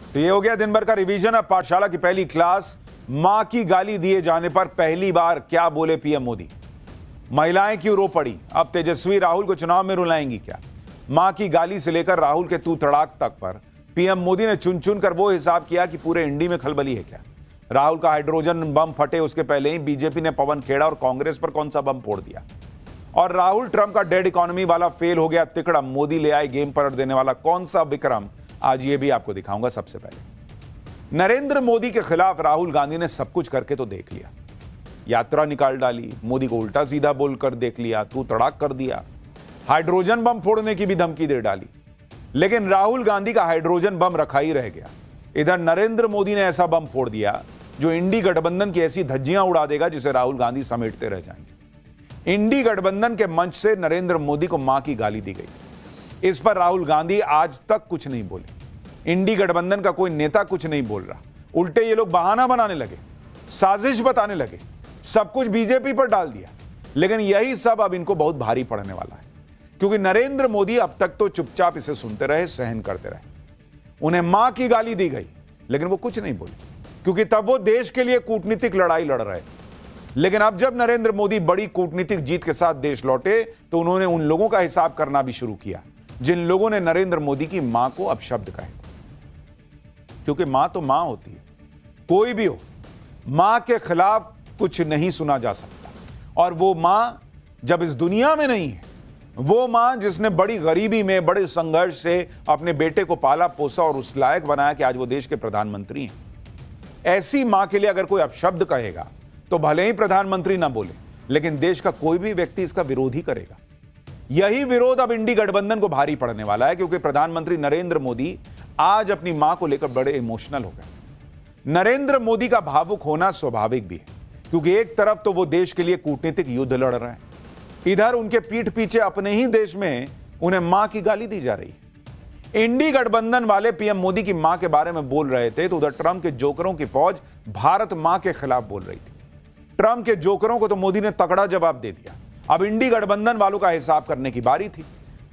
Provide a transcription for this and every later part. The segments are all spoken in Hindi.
तो ये हो गया दिन भर का रिवीजन। अब पाठशाला की पहली क्लास। मां की गाली दिए जाने पर पहली बार क्या बोले पीएम मोदी? महिलाएं क्यों रो पड़ी? अब तेजस्वी राहुल को चुनाव में रुलाएंगी क्या? मां की गाली से लेकर राहुल के तू तड़ाक तक पर पीएम मोदी ने चुन चुन कर वो हिसाब किया कि पूरे इंडी में खलबली है क्या? राहुल का हाइड्रोजन बम फटे उसके पहले ही बीजेपी ने पवन खेड़ा और कांग्रेस पर कौन सा बम फोड़ दिया? और राहुल ट्रंप का डेड इकोनॉमी वाला फेल हो गया तिकड़ा, मोदी ले आए गेम पलट देने वाला कौन सा विक्रम? आज ये भी आपको दिखाऊंगा। सबसे पहले नरेंद्र मोदी के खिलाफ राहुल गांधी ने सब कुछ करके तो देख लिया। यात्रा निकाल डाली, मोदी को उल्टा सीधा बोलकर देख लिया, तू तड़ाक कर दिया, हाइड्रोजन बम फोड़ने की भी धमकी दे डाली, लेकिन राहुल गांधी का हाइड्रोजन बम रखा ही रह गया। इधर नरेंद्र मोदी ने ऐसा बम फोड़ दिया जो इंडी गठबंधन की ऐसी धज्जियां उड़ा देगा जिसे राहुल गांधी समेटते रह जाएंगे। इंडी गठबंधन के मंच से नरेंद्र मोदी को मां की गाली दी गई। इस पर राहुल गांधी आज तक कुछ नहीं बोले। इंडी गठबंधन का कोई नेता कुछ नहीं बोल रहा। उल्टे ये लोग बहाना बनाने लगे, साजिश बताने लगे, सब कुछ बीजेपी पर डाल दिया। लेकिन यही सब अब इनको बहुत भारी पड़ने वाला है, क्योंकि नरेंद्र मोदी अब तक तो चुपचाप इसे सुनते रहे, सहन करते रहे। उन्हें मां की गाली दी गई लेकिन वो कुछ नहीं बोले, क्योंकि तब वो देश के लिए कूटनीतिक लड़ाई लड़ रहे। लेकिन अब जब नरेंद्र मोदी बड़ी कूटनीतिक जीत के साथ देश लौटे तो उन्होंने उन लोगों का हिसाब करना भी शुरू किया जिन लोगों ने नरेंद्र मोदी की मां को अपशब्द कहे। क्योंकि मां तो मां होती है, कोई भी हो, मां के खिलाफ कुछ नहीं सुना जा सकता। और वो मां जब इस दुनिया में नहीं है, वो मां जिसने बड़ी गरीबी में बड़े संघर्ष से अपने बेटे को पाला पोसा और उस लायक बनाया कि आज वो देश के प्रधानमंत्री हैं, ऐसी मां के लिए अगर कोई अपशब्द कहेगा तो भले ही प्रधानमंत्री ना बोले, लेकिन देश का कोई भी व्यक्ति इसका विरोध ही करेगा। यही विरोध अब इंडी गठबंधन को भारी पड़ने वाला है, क्योंकि प्रधानमंत्री नरेंद्र मोदी आज अपनी मां को लेकर बड़े इमोशनल हो गए। नरेंद्र मोदी का भावुक होना स्वाभाविक भी है, क्योंकि एक तरफ तो वो देश के लिए कूटनीतिक युद्ध लड़ रहे हैं, इधर उनके पीठ पीछे अपने ही देश में उन्हें मां की गाली दी जा रही है। इंडी गठबंधन वाले पीएम मोदी की मां के बारे में बोल रहे थे तो उधर ट्रंप के जोकरों की फौज भारत मां के खिलाफ बोल रही थी। ट्रंप के जोकरों को तो मोदी ने तगड़ा जवाब दे दिया। अब इंडी गठबंधन वालों का हिसाब करने की बारी थी।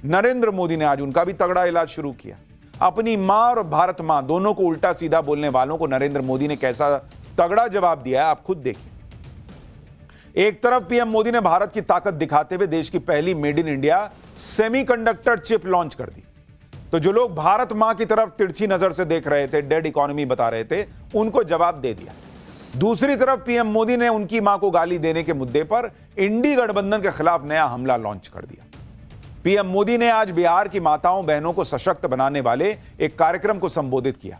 नरेंद्र मोदी ने आज उनका भी तगड़ा इलाज शुरू किया। अपनी मां और भारत मां दोनों को उल्टा सीधा बोलने वालों को नरेंद्र मोदी ने कैसा तगड़ा जवाब दिया है, आप खुद देखिए। एक तरफ पीएम मोदी ने भारत की ताकत दिखाते हुए देश की पहली made in India semiconductor chip launch कर दी। तो जो लोग भारत मां की तरफ तिरछी नजर से देख रहे थे, डेड इकोनॉमी बता रहे थे, उनको जवाब दे दिया। दूसरी तरफ पीएम मोदी ने उनकी मां को गाली देने के मुद्दे पर इंडी गठबंधन के खिलाफ नया हमला लॉन्च कर दिया। पीएम मोदी ने आज बिहार की माताओं बहनों को सशक्त बनाने वाले एक कार्यक्रम को संबोधित किया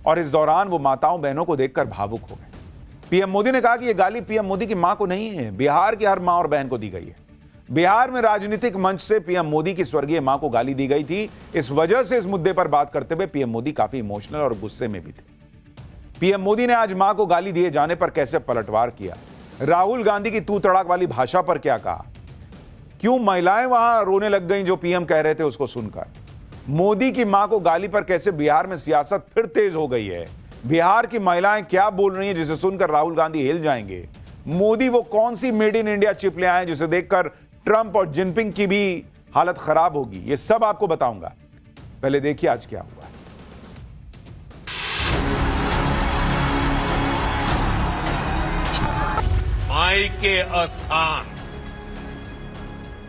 और इस दौरान वो माताओं बहनों को देखकर भावुक हो गए। पीएम मोदी ने कहा कि यह गाली पीएम मोदी की मां को नहीं है, बिहार की हर मां और बहन को दी गई है। बिहार में राजनीतिक मंच से पीएम मोदी की स्वर्गीय मां को गाली दी गई थी। इस वजह से इस मुद्दे पर बात करते हुए पीएम मोदी काफी इमोशनल और गुस्से में भी थे। पीएम मोदी ने आज मां को गाली दिए जाने पर कैसे पलटवार किया, राहुल गांधी की तू तड़ाक वाली भाषा पर क्या कहा, क्यों महिलाएं वहां रोने लग गईं जो पीएम कह रहे थे उसको सुनकर, मोदी की मां को गाली पर कैसे बिहार में सियासत फिर तेज हो गई है, बिहार की महिलाएं क्या बोल रही हैं जिसे सुनकर राहुल गांधी हिल जाएंगे, मोदी वो कौन सी मेड इन इंडिया चिप ले आए जिसे देखकर ट्रंप और जिनपिंग की भी हालत खराब होगी, ये सब आपको बताऊंगा। पहले देखिए आज क्या हुआ। माई के स्थान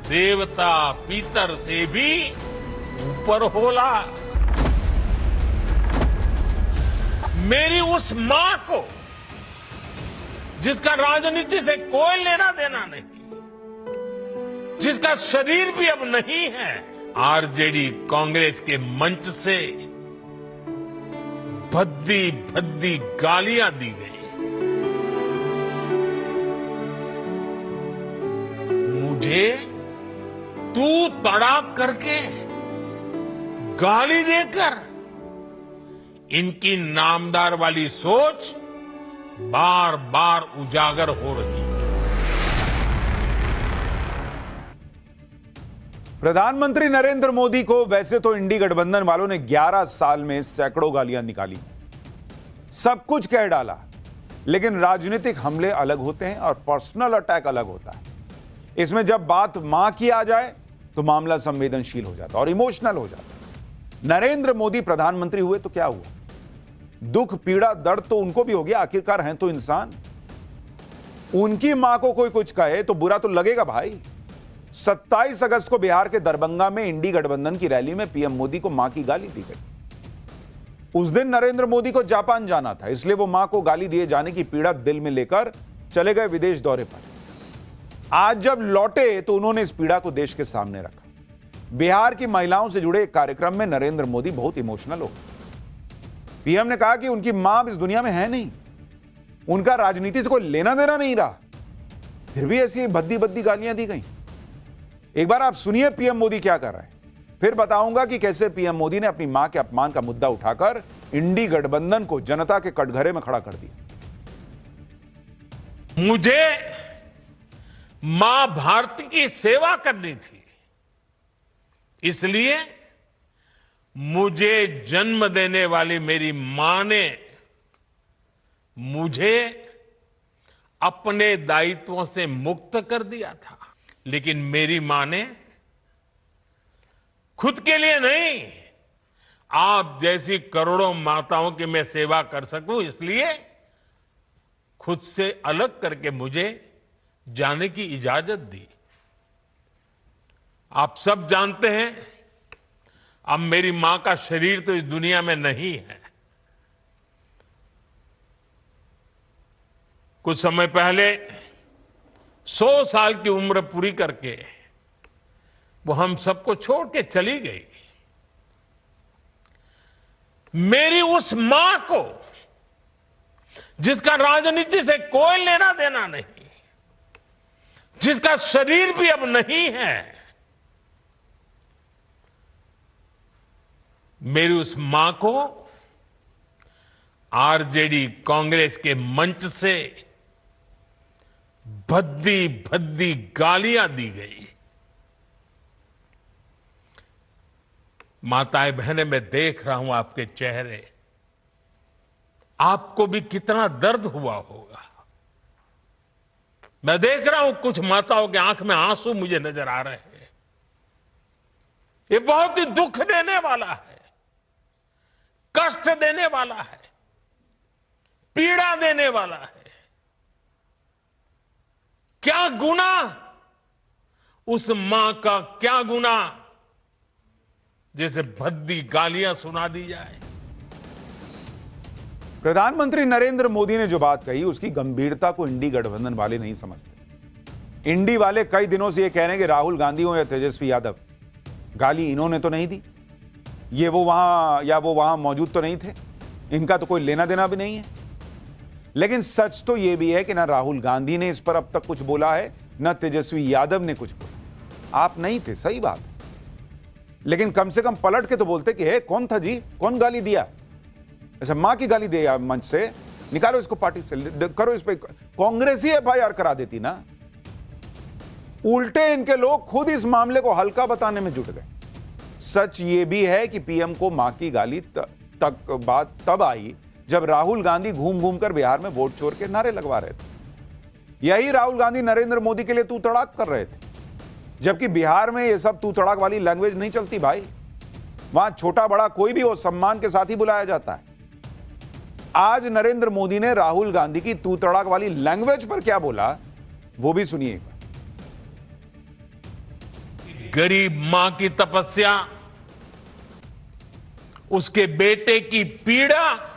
देवता पितर से भी ऊपर होला। मेरी उस मां को जिसका राजनीति से कोई लेना देना नहीं, जिसका शरीर भी अब नहीं है, आरजेडी कांग्रेस के मंच से भद्दी भद्दी गालियां दी गई। मुझे तू तड़ाक करके गाली देकर इनकी नामदार वाली सोच बार बार उजागर हो रही है। प्रधानमंत्री नरेंद्र मोदी को वैसे तो इंडी गठबंधन वालों ने 11 साल में सैकड़ों गालियां निकाली, सब कुछ कह डाला, लेकिन राजनीतिक हमले अलग होते हैं और पर्सनल अटैक अलग होता है। इसमें जब बात मां की आ जाए तो मामला संवेदनशील हो जाता और इमोशनल हो जाता। नरेंद्र मोदी प्रधानमंत्री हुए तो क्या हुआ? दुख पीड़ा दर्द तो उनको भी हो गया, आखिरकार हैं तो इंसान। उनकी मां को कोई कुछ कहे तो बुरा तो लगेगा भाई। 27 अगस्त को बिहार के दरभंगा में इंडी गठबंधन की रैली में पीएम मोदी को मां की गाली दी गई। उस दिन नरेंद्र मोदी को जापान जाना था, इसलिए वो मां को गाली दिए जाने की पीड़ा दिल में लेकर चले गए विदेश दौरे पर। आज जब लौटे तो उन्होंने इस पीड़ा को देश के सामने रखा। बिहार की महिलाओं से जुड़े एक कार्यक्रम में नरेंद्र मोदी बहुत इमोशनल हो गए। पीएम ने कहा कि उनकी मां अब इस दुनिया में है नहीं, उनका राजनीति से कोई लेना देना नहीं रहा, फिर भी ऐसी भद्दी भद्दी गालियां दी गई। एक बार आप सुनिए पीएम मोदी क्या कर रहे हैं, फिर बताऊंगा कि कैसे पीएम मोदी ने अपनी मां के अपमान का मुद्दा उठाकर इंडी गठबंधन को जनता के कटघरे में खड़ा कर दिया। मुझे मां भारती की सेवा करनी थी, इसलिए मुझे जन्म देने वाली मेरी मां ने मुझे अपने दायित्वों से मुक्त कर दिया था। लेकिन मेरी मां ने खुद के लिए नहीं, आप जैसी करोड़ों माताओं की मैं सेवा कर सकूं, इसलिए खुद से अलग करके मुझे जाने की इजाजत दी। आप सब जानते हैं, अब मेरी मां का शरीर तो इस दुनिया में नहीं है। कुछ समय पहले 100 साल की उम्र पूरी करके वो हम सबको छोड़ के चली गई। मेरी उस मां को, जिसका राजनीति से कोई लेना देना नहीं, जिसका शरीर भी अब नहीं है, मेरी उस मां को आरजेडी कांग्रेस के मंच से भद्दी भद्दी गालियां दी गई। माताएं बहनें, मैं देख रहा हूं आपके चेहरे, आपको भी कितना दर्द हुआ होगा। मैं देख रहा हूं कुछ माताओं के आंख में आंसू मुझे नजर आ रहे हैं। ये बहुत ही दुख देने वाला है, कष्ट देने वाला है, पीड़ा देने वाला है। क्या गुना, उस मां का क्या गुना जैसे भद्दी गालियां सुना दी जाए। प्रधानमंत्री नरेंद्र मोदी ने जो बात कही, उसकी गंभीरता को इंडी गठबंधन वाले नहीं समझते। इंडी वाले कई दिनों से ये कह रहे हैं कि राहुल गांधी हो या तेजस्वी यादव, गाली इन्होंने तो नहीं दी, ये वो वहां मौजूद तो नहीं थे, इनका तो कोई लेना देना भी नहीं है। लेकिन सच तो यह भी है कि ना राहुल गांधी ने इस पर अब तक कुछ बोला है, न तेजस्वी यादव ने कुछ बोला। आप नहीं थे, सही बात, लेकिन कम से कम पलट के तो बोलते कि हे कौन था जी, कौन गाली दिया, ऐसा मां की गाली दे मंच से, निकालो इसको पार्टी से, करो इस पे, कांग्रेस ही एफआईआर करा देती ना। उल्टे इनके लोग खुद इस मामले को हल्का बताने में जुट गए। सच ये भी है कि पीएम को मां की गाली तक बात तब आई जब राहुल गांधी घूम घूम कर बिहार में वोट चोर के नारे लगवा रहे थे। यही राहुल गांधी नरेंद्र मोदी के लिए तू तड़ाक कर रहे थे, जबकि बिहार में ये सब तू तड़ाक वाली लैंग्वेज नहीं चलती भाई। वहां छोटा बड़ा कोई भी हो, सम्मान के साथ ही बुलाया जाता है। आज नरेंद्र मोदी ने राहुल गांधी की तू तड़ाक वाली लैंग्वेज पर क्या बोला, वो भी सुनिए। गरीब मां की तपस्या, उसके बेटे की पीड़ा,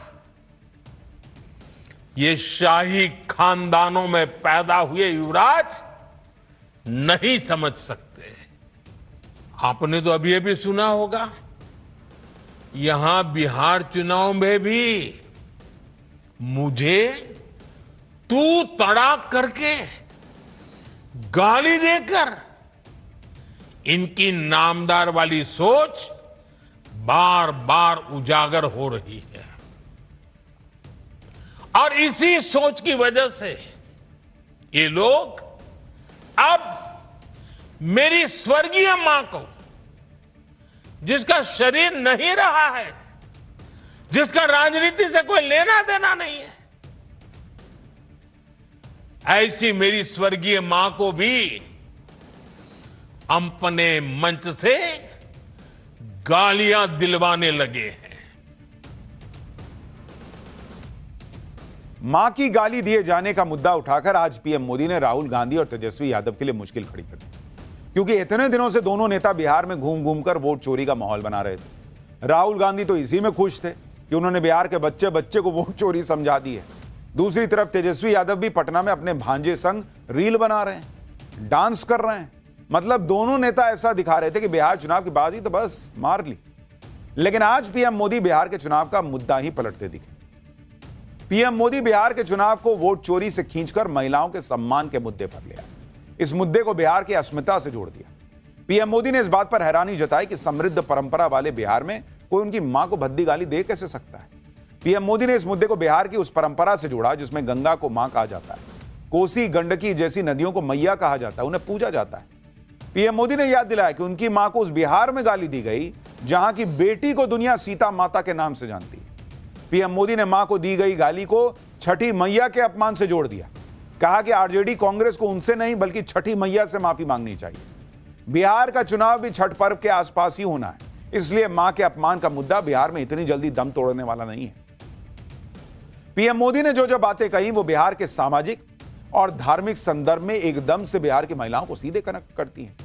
ये शाही खानदानों में पैदा हुए युवराज नहीं समझ सकते। आपने तो अभी अभी सुना होगा, यहां बिहार चुनाव में भी मुझे तू तड़ाक करके, गाली देकर इनकी नामदार वाली सोच बार बार उजागर हो रही है। और इसी सोच की वजह से ये लोग अब मेरी स्वर्गीय मां को, जिसका शरीर नहीं रहा है, जिसका राजनीति से कोई लेना देना नहीं है, ऐसी मेरी स्वर्गीय मां को भी अपने मंच से गालियां दिलवाने लगे हैं। मां की गाली दिए जाने का मुद्दा उठाकर आज पीएम मोदी ने राहुल गांधी और तेजस्वी यादव के लिए मुश्किल खड़ी कर दी, क्योंकि इतने दिनों से दोनों नेता बिहार में घूम घूम कर वोट चोरी का माहौल बना रहे थे। राहुल गांधी तो इसी में खुश थे कि उन्होंने बिहार के बच्चे बच्चे को वोट चोरी समझा दी है। दूसरी तरफ तेजस्वी यादव भी पटना में अपने भांजे संग रील बना रहे हैं, डांस कर रहे हैं। मतलब दोनों नेता ऐसा दिखा रहे थे कि बिहार चुनाव की बाजी तो बस मार ली। लेकिन आज पीएम मोदी बिहार के चुनाव का मुद्दा ही पलटते दिखे। पीएम मोदी बिहार के चुनाव को वोट चोरी से खींचकर महिलाओं के सम्मान के मुद्दे पर ले आए। इस मुद्दे को बिहार की अस्मिता से जोड़ दिया। पीएम मोदी ने इस बात पर हैरानी जताई कि समृद्ध परंपरा वाले बिहार में कोई उनकी मां को भद्दी गाली दे कैसे सकता है। पीएम मोदी ने इस मुद्दे को बिहार की उस परंपरा से जोड़ा जिसमें गंगा को मां कहा जाता है, कोसी गंडकी जैसी नदियों को मैया कहा जाता है, उन्हें पूजा जाता है। पीएम मोदी ने याद दिलाया कि उनकी मां को उस बिहार में गाली दी गई जहां की बेटी को दुनिया सीता माता के नाम से जानती है। पीएम मोदी ने मां को दी गई गाली को छठी मैया के अपमान से जोड़ दिया। कहा कि आरजेडी कांग्रेस को उनसे नहीं बल्कि छठी मैया से माफी मांगनी चाहिए। बिहार का चुनाव भी छठ पर्व के आसपास ही होना है, इसलिए मां के अपमान का मुद्दा बिहार में इतनी जल्दी दम तोड़ने वाला नहीं है। पीएम मोदी ने जो जो बातें कही वो बिहार के सामाजिक और धार्मिक संदर्भ में एकदम से बिहार की महिलाओं को सीधे कनेक्ट करती हैं।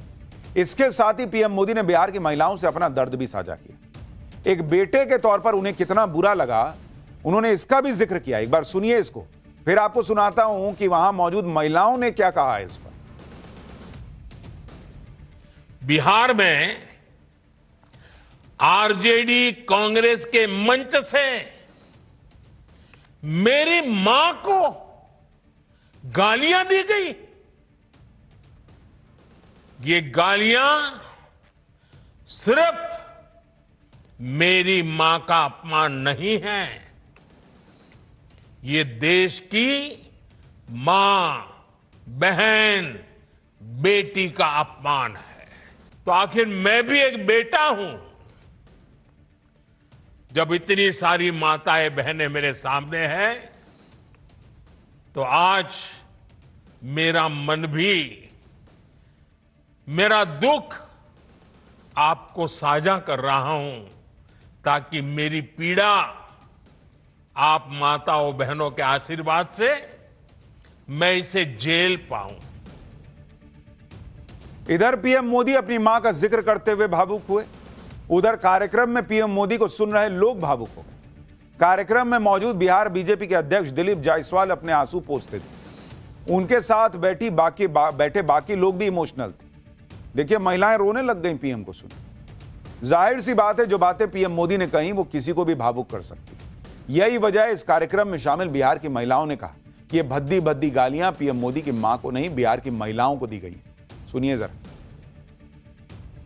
इसके साथ ही पीएम मोदी ने बिहार की महिलाओं से अपना दर्द भी साझा किया। एक बेटे के तौर पर उन्हें कितना बुरा लगा, उन्होंने इसका भी जिक्र किया। एक बार सुनिए इसको, फिर आपको सुनाता हूं कि वहां मौजूद महिलाओं ने क्या कहा है इस पर। बिहार में आरजेडी कांग्रेस के मंच से मेरी मां को गालियां दी गई। ये गालियां सिर्फ मेरी मां का अपमान नहीं है, ये देश की मां, बहन, बेटी का अपमान है। तो आखिर मैं भी एक बेटा हूं। जब इतनी सारी माताएं बहनें मेरे सामने हैं तो आज मेरा मन भी, मेरा दुख आपको साझा कर रहा हूं ताकि मेरी पीड़ा आप माताओं बहनों के आशीर्वाद से मैं इसे झेल पाऊं। इधर पीएम मोदी अपनी मां का जिक्र करते हुए भावुक हुए, उधर कार्यक्रम में पीएम मोदी को सुन रहे लोग भावुक हो गए। कार्यक्रम में मौजूद बिहार बीजेपी के अध्यक्ष दिलीप जायसवाल अपने आंसू पोंछते थे। उनके साथ बैठे बाकी लोग भी इमोशनल थे। देखिए, महिलाएं रोने लग गई पीएम को सुन। जाहिर सी बात है, जो बातें पीएम मोदी ने कही वो किसी को भी भावुक कर सकती है। यही वजह है इस कार्यक्रम में शामिल बिहार की महिलाओं ने कहा कि ये भद्दी भद्दी गालियां पीएम मोदी की मां को नहीं, बिहार की महिलाओं को दी गई है। सुनिए जरा।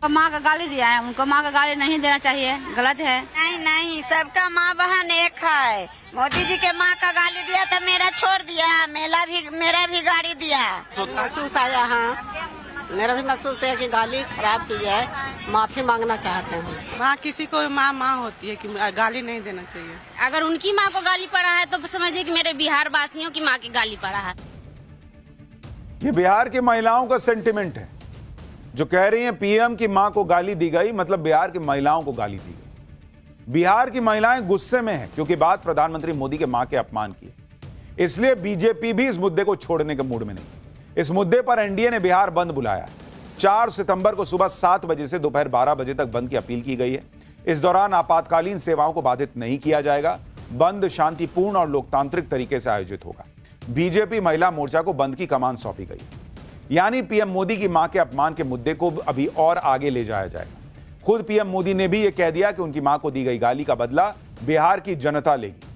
माँ का गाली दिया है, उनको माँ का गाली नहीं देना चाहिए, गलत है। नहीं नहीं, सबका माँ बहन एक है। मोदी जी के माँ का गाली दिया तो मेरा छोड़ दिया, मेरा भी गाली दिया। महसूस आया, हाँ मेरा भी महसूस है कि गाली खराब चीज है, माफी मांगना चाहते हैं। वहाँ किसी को माँ होती है कि गाली नहीं देना चाहिए। अगर उनकी माँ को गाली पड़ा है तो समझिए कि मेरे बिहार वासियों की माँ की गाली पड़ा है। ये बिहार की महिलाओं का सेंटिमेंट है, जो कह रही हैं पीएम की मां को गाली दी गई, मतलब बिहार की महिलाओं को गाली दी गई। बिहार की महिलाएं गुस्से में हैं क्योंकि बात प्रधानमंत्री मोदी के मां के अपमान की है। इसलिए बीजेपी भी इस मुद्दे को छोड़ने के मूड में नहीं। इस मुद्दे पर एनडीए ने बिहार बंद बुलाया। 4 सितंबर को सुबह 7 बजे से दोपहर 12 बजे तक बंद की अपील की गई है। इस दौरान आपातकालीन सेवाओं को बाधित नहीं किया जाएगा। बंद शांतिपूर्ण और लोकतांत्रिक तरीके से आयोजित होगा। बीजेपी महिला मोर्चा को बंद की कमान सौंपी गई, यानी पीएम मोदी की मां के अपमान के मुद्दे को अभी और आगे ले जाया जाएगा। खुद पीएम मोदी ने भी यह कह दिया कि उनकी मां को दी गई गाली का बदला बिहार की जनता लेगी।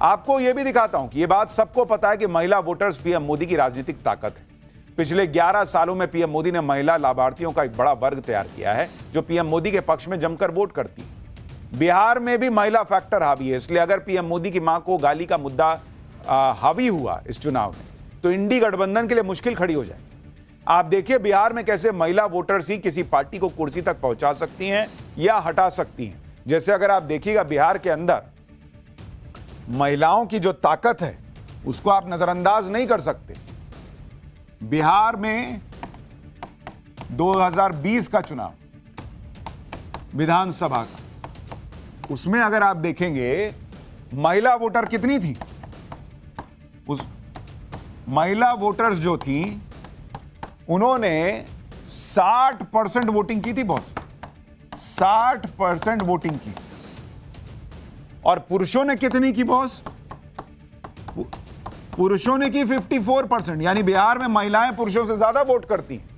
आपको यह भी दिखाता हूं कि यह बात सबको पता है कि महिला वोटर्स पीएम मोदी की राजनीतिक ताकत है। पिछले 11 सालों में पीएम मोदी ने महिला लाभार्थियों का एक बड़ा वर्ग तैयार किया है जो पीएम मोदी के पक्ष में जमकर वोट करती है। बिहार में भी महिला फैक्टर हावी है, इसलिए अगर पीएम मोदी की मां को गाली का मुद्दा हावी हुआ इस चुनाव में तो इंडी गठबंधन के लिए मुश्किल खड़ी हो जाएगी। आप देखिए बिहार में कैसे महिला वोटर्स ही किसी पार्टी को कुर्सी तक पहुंचा सकती हैं या हटा सकती हैं। जैसे अगर आप देखिएगा बिहार के अंदर महिलाओं की जो ताकत है उसको आप नजरअंदाज नहीं कर सकते। बिहार में 2020 का चुनाव विधानसभा का, उसमें अगर आप देखेंगे महिला वोटर कितनी थी, उस महिला वोटर्स जो थी उन्होंने 60% वोटिंग की थी बॉस, 60% वोटिंग की। और पुरुषों ने कितनी की बॉस? पुरुषों ने की 54%, यानी बिहार में महिलाएं पुरुषों से ज्यादा वोट करती हैं।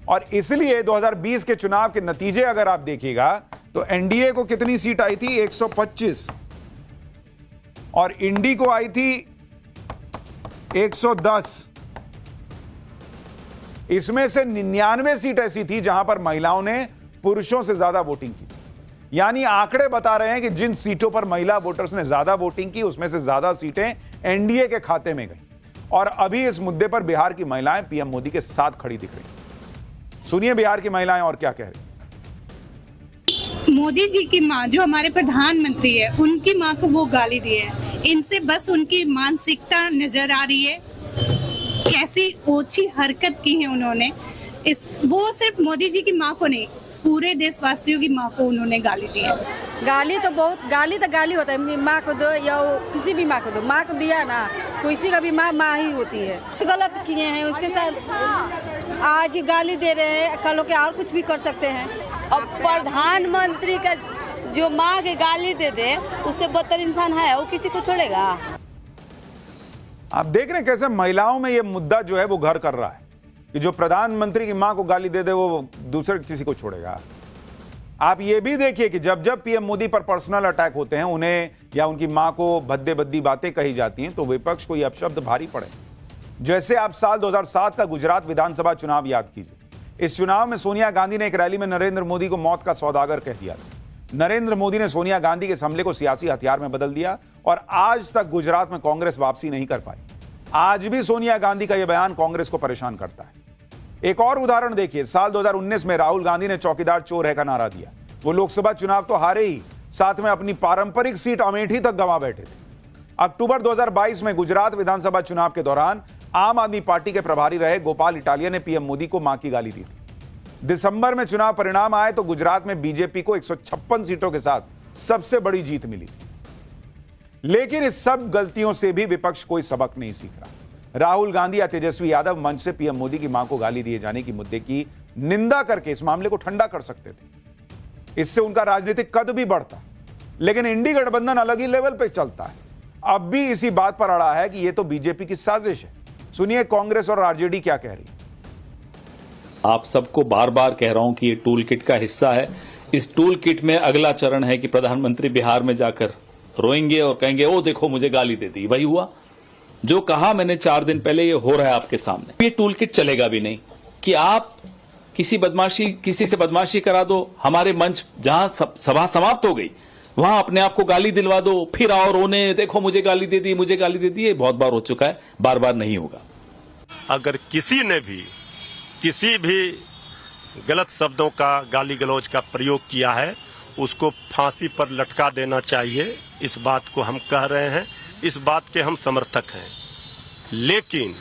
और इसलिए 2020 के चुनाव के नतीजे अगर आप देखिएगा तो एनडीए को कितनी सीट आई थी? 125, और इंडी को आई थी 110। इसमें से 99 सीट ऐसी थी जहां पर महिलाओं ने पुरुषों से ज्यादा वोटिंग की। यानी आंकड़े बता रहे हैं कि जिन सीटों पर महिला वोटर्स ने ज्यादा वोटिंग की उसमें से ज्यादा सीटें एनडीए के खाते में गई। और अभी इस मुद्दे पर बिहार की महिलाएं पीएम मोदी के साथ खड़ी दिख रही। सुनिए बिहार की महिलाएं और क्या कह रही। मोदी जी की माँ जो हमारे प्रधानमंत्री है, उनकी माँ को वो गाली दी है। इनसे बस उनकी मानसिकता नजर आ रही है, कैसी ओछी हरकत की है उन्होंने। वो सिर्फ मोदी जी की माँ को नहीं, पूरे देशवासियों की माँ को उन्होंने गाली दी है। गाली तो गाली होता है, माँ को दो या किसी भी माँ को दो, माँ को दिया ना, किसी का भी माँ ही होती है। गलत किए हैं उसके साथ, आज गाली दे रहे हैं, कल के और कुछ भी कर सकते हैं। अब प्रधानमंत्री का जो माँ के गाली दे दे, उससे बदतर इंसान है, वो किसी को छोड़ेगा? आप देख रहे हैं कैसे महिलाओं में यह मुद्दा जो है वो घर कर रहा है कि जो प्रधानमंत्री की मां को गाली दे दे वो दूसरे किसी को छोड़ेगा। आप ये भी देखिए कि जब जब पीएम मोदी पर पर्सनल अटैक होते हैं, उन्हें या उनकी मां को भद्दे भद्दी बातें कही जाती हैं, तो विपक्ष को ये अपशब्द भारी पड़े। जैसे आप साल 2007 का गुजरात विधानसभा चुनाव याद कीजिए। इस चुनाव में सोनिया गांधी ने एक रैली में नरेंद्र मोदी को मौत का सौदागर कह दिया था। नरेंद्र मोदी ने सोनिया गांधी के इस हमले को सियासी हथियार में बदल दिया और आज तक गुजरात में कांग्रेस वापसी नहीं कर पाई। आज भी सोनिया गांधी का यह बयान कांग्रेस को परेशान करता है। एक और उदाहरण देखिए, साल 2019 में राहुल गांधी ने चौकीदार चोर है का नारा दिया। वो लोकसभा चुनाव तो हारे ही, साथ में अपनी पारंपरिक सीट अमेठी तक गंवा बैठे थे। अक्टूबर 2022 में गुजरात विधानसभा चुनाव के दौरान आम आदमी पार्टी के प्रभारी रहे गोपाल इटालिया ने पीएम मोदी को मां की गाली दी थी। दिसंबर में चुनाव परिणाम आए तो गुजरात में बीजेपी को 156 सीटों के साथ सबसे बड़ी जीत मिली थी। लेकिन इस सब गलतियों से भी विपक्ष कोई सबक नहीं सीख रहा। राहुल गांधी या तेजस्वी यादव मंच से पीएम मोदी की मां को गाली दिए जाने की मुद्दे की निंदा करके इस मामले को ठंडा कर सकते थे। इससे उनका राजनीतिक कद भी बढ़ता, लेकिन इंडी गठबंधन अलग ही लेवल पे चलता है। अब भी इसी बात पर अड़ा है कि यह तो बीजेपी की साजिश है। सुनिए कांग्रेस और आरजेडी क्या कह रही है। आप सबको बार बार कह रहा हूं कि ये टूल किट का हिस्सा है। इस टूल किट में अगला चरण है कि प्रधानमंत्री बिहार में जाकर रोएंगे और कहेंगे ओ देखो मुझे गाली दे दी। वही हुआ जो कहा मैंने 4 दिन पहले, ये हो रहा है आपके सामने। ये टूल किट चलेगा भी नहीं कि आप किसी से बदमाशी करा दो, हमारे मंच जहां सभा समाप्त हो गई वहां अपने आप को गाली दिलवा दो, फिर आओ रोने, देखो मुझे गाली दे दी, मुझे गाली दे दी। ये बहुत बार हो चुका है, बार बार नहीं होगा। अगर किसी ने भी किसी भी गलत शब्दों का, गाली गलौज का प्रयोग किया है, उसको फांसी पर लटका देना चाहिए। इस बात को हम कह रहे हैं, इस बात के हम समर्थक हैं। लेकिन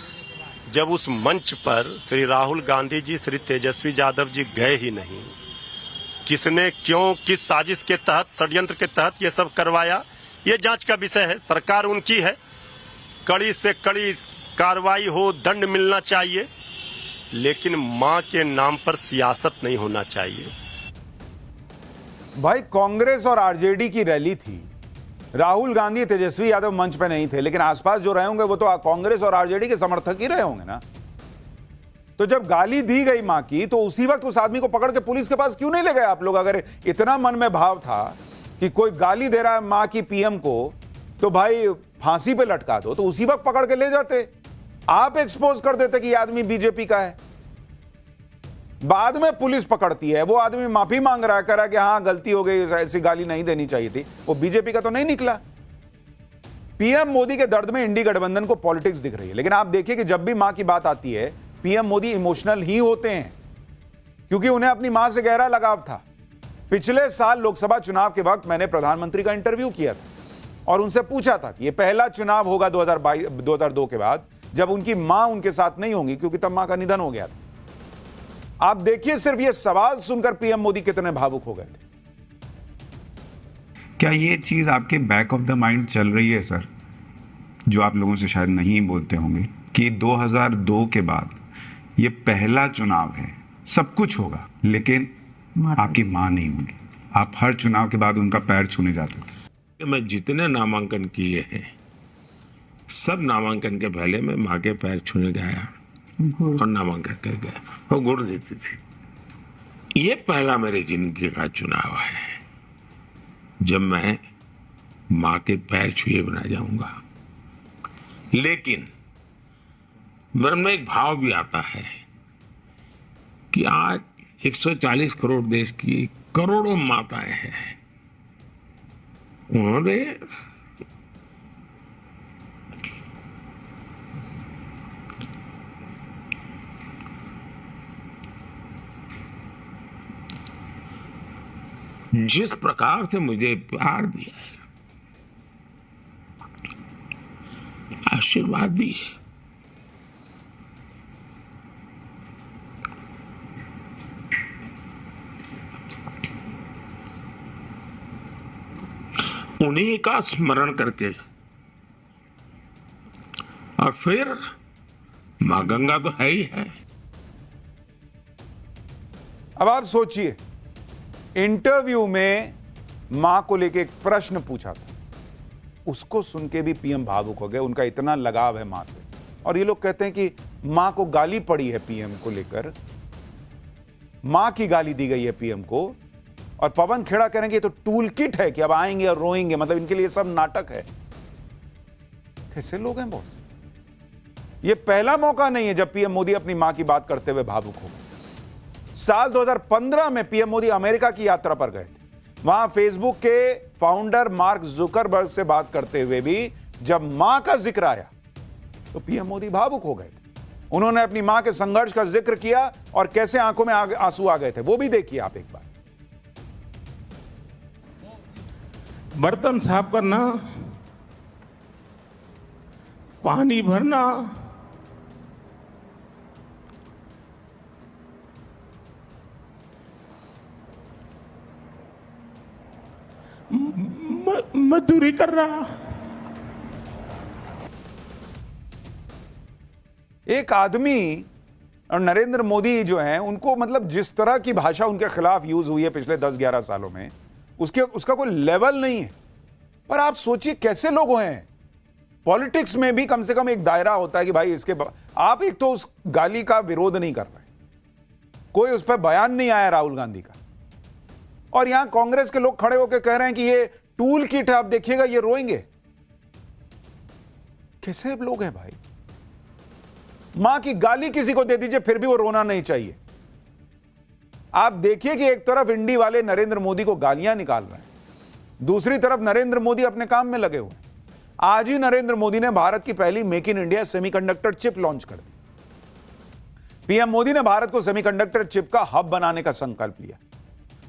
जब उस मंच पर श्री राहुल गांधी जी, श्री तेजस्वी यादव जी गए ही नहीं, किसने क्यों, किस साजिश के तहत, षड्यंत्र के तहत ये सब करवाया, ये जांच का विषय है। सरकार उनकी है, कड़ी से कड़ी कार्रवाई हो, दंड मिलना चाहिए, लेकिन मां के नाम पर सियासत नहीं होना चाहिए। भाई कांग्रेस और आरजेडी की रैली थी, राहुल गांधी तेजस्वी यादव मंच पे नहीं थे, लेकिन आसपास जो रहे होंगे वो तो कांग्रेस और आरजेडी के समर्थक ही रहे होंगे ना। तो जब गाली दी गई मां की, तो उसी वक्त उस आदमी को पकड़ के पुलिस के पास क्यों नहीं ले गए आप लोग? अगर इतना मन में भाव था कि कोई गाली दे रहा है मां की पीएम को, तो भाई फांसी पे लटका दो, तो उसी वक्त पकड़ के ले जाते। आप एक्सपोज कर देते कि यह आदमी बीजेपी का है। बाद में पुलिस पकड़ती है, वो आदमी माफी मांग रहा है, कह रहा है कि हाँ गलती हो गई, ऐसी गाली नहीं देनी चाहिए थी। वो बीजेपी का तो नहीं निकला। पीएम मोदी के दर्द में इंडी गठबंधन को पॉलिटिक्स दिख रही है। लेकिन आप देखिए कि जब भी मां की बात आती है, पीएम मोदी इमोशनल ही होते हैं, क्योंकि उन्हें अपनी मां से गहरा लगाव था। पिछले साल लोकसभा चुनाव के वक्त मैंने प्रधानमंत्री का इंटरव्यू किया था और उनसे पूछा था कि यह पहला चुनाव होगा 2002 के बाद जब उनकी मां उनके साथ नहीं होंगी, क्योंकि तब मां का निधन हो गया था। आप देखिए सिर्फ ये सवाल सुनकर पीएम मोदी कितने भावुक हो गए थे। क्या ये चीज आपके बैक ऑफ द माइंड चल रही है सर, जो आप लोगों से शायद नहीं बोलते होंगे कि 2002 के बाद ये पहला चुनाव है। सब कुछ होगा लेकिन आपकी माँ नहीं होगी। आप हर चुनाव के बाद उनका पैर छूने जाते थे। मैं जितने नामांकन किए हैं सब नामांकन के पहले मैं माँ के पैर छूने गया और नामांकन कर गया। वो गुड़ देती थी। ये पहला मेरे जिंदगी का चुनाव है जब मैं माँ के पैर छुए बिना जाऊंगा। लेकिन मन में एक भाव भी आता है कि आज 140 करोड़ देश की करोड़ों माताएं हैं, उन्होंने जिस प्रकार से मुझे प्यार दिया है, आशीर्वाद दिए, उन्हीं का स्मरण करके और फिर मां गंगा तो है ही है। अब आप सोचिए, इंटरव्यू में मां को लेके एक प्रश्न पूछा था, उसको सुन के भी पीएम भावुक हो गए। उनका इतना लगाव है मां से। और ये लोग कहते हैं कि मां को गाली पड़ी है पीएम को लेकर, मां की गाली दी गई है पीएम को। और पवन खेड़ा कह रहे हैं कि ये तो टूल किट है कि अब आएंगे और रोएंगे, मतलब इनके लिए सब नाटक है। कैसे लोग हैं बॉस? ये पहला मौका नहीं है जब पीएम मोदी अपनी मां की बात करते हुए भावुक हो गए। साल 2015 में पीएम मोदी अमेरिका की यात्रा पर गए थे। वहां फेसबुक के फाउंडर मार्क जुकरबर्ग से बात करते हुए भी जब मां का जिक्र आया तो पीएम मोदी भावुक हो गए थे। उन्होंने अपनी मां के संघर्ष का जिक्र किया और कैसे आंखों में आंसू आ गए थे, वो भी देखिए आप एक बार। बर्तन साफ करना, पानी भरना, मजदूरी कर रहा। एक आदमी और नरेंद्र मोदी जो हैं उनको, मतलब जिस तरह की भाषा उनके खिलाफ यूज हुई है पिछले 10-11 सालों में, उसका कोई लेवल नहीं है। पर आप सोचिए कैसे लोग हैं। पॉलिटिक्स में भी कम से कम एक दायरा होता है कि भाई इसके आप एक तो उस गाली का विरोध नहीं कर रहे, कोई उस पर बयान नहीं आया राहुल गांधी का, और यहां कांग्रेस के लोग खड़े होकर कह रहे हैं कि ये टूल किट है, आप देखिएगा ये रोएंगे। कैसे लोग हैं भाई? मां की गाली किसी को दे दीजिए फिर भी वो रोना नहीं चाहिए। आप देखिए कि एक तरफ इंडी वाले नरेंद्र मोदी को गालियां निकाल रहे हैं, दूसरी तरफ नरेंद्र मोदी अपने काम में लगे हुए। आज ही नरेंद्र मोदी ने भारत की पहली make in India semiconductor chip launch कर दी। पीएम मोदी ने भारत को सेमीकंडक्टर चिप का हब बनाने का संकल्प लिया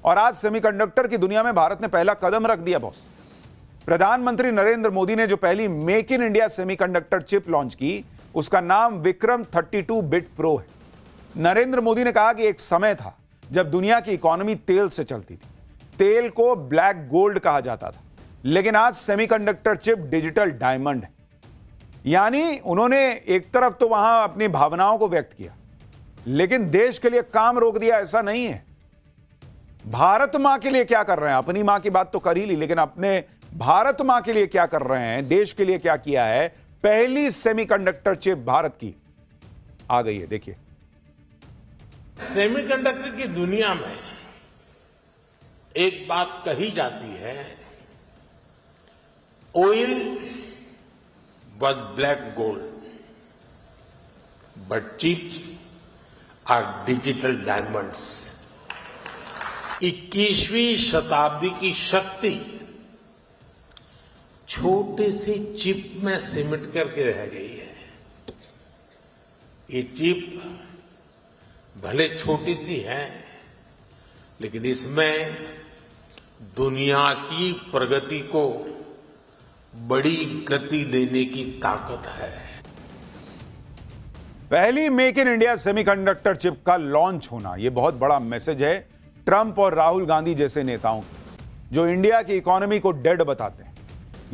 और आज सेमीकंडक्टर की दुनिया में भारत ने पहला कदम रख दिया बॉस। प्रधानमंत्री नरेंद्र मोदी ने जो पहली make in India semiconductor chip launch की, उसका नाम विक्रम 32 बिट प्रो है। नरेंद्र मोदी ने कहा कि एक समय था जब दुनिया की इकोनॉमी तेल से चलती थी, तेल को ब्लैक गोल्ड कहा जाता था, लेकिन आज सेमीकंडक्टर चिप डिजिटल डायमंड है। यानी उन्होंने एक तरफ तो वहां अपनी भावनाओं को व्यक्त किया, लेकिन देश के लिए काम रोक दिया, ऐसा नहीं है। भारत मां के लिए क्या कर रहे हैं? अपनी मां की बात तो कर ही ली, लेकिन अपने भारत मां के लिए क्या कर रहे हैं, देश के लिए क्या किया है? पहली सेमीकंडक्टर चिप भारत की आ गई है, देखिए। सेमीकंडक्टर की दुनिया में एक बात कही जाती है, oil was black gold, but chips are digital diamonds. 21वीं शताब्दी की शक्ति छोटी सी चिप में सिमट करके रह गई है। ये चिप भले छोटी सी है, लेकिन इसमें दुनिया की प्रगति को बड़ी गति देने की ताकत है। पहली make in India semiconductor chip का लॉन्च होना, यह बहुत बड़ा मैसेज है ट्रंप और राहुल गांधी जैसे नेताओं को, जो इंडिया की इकोनॉमी को डेड बताते हैं।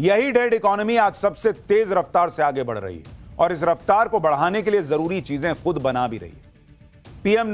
यही डेड इकोनॉमी आज सबसे तेज रफ्तार से आगे बढ़ रही है और इस रफ्तार को बढ़ाने के लिए जरूरी चीजें खुद बना भी रही है। पीएम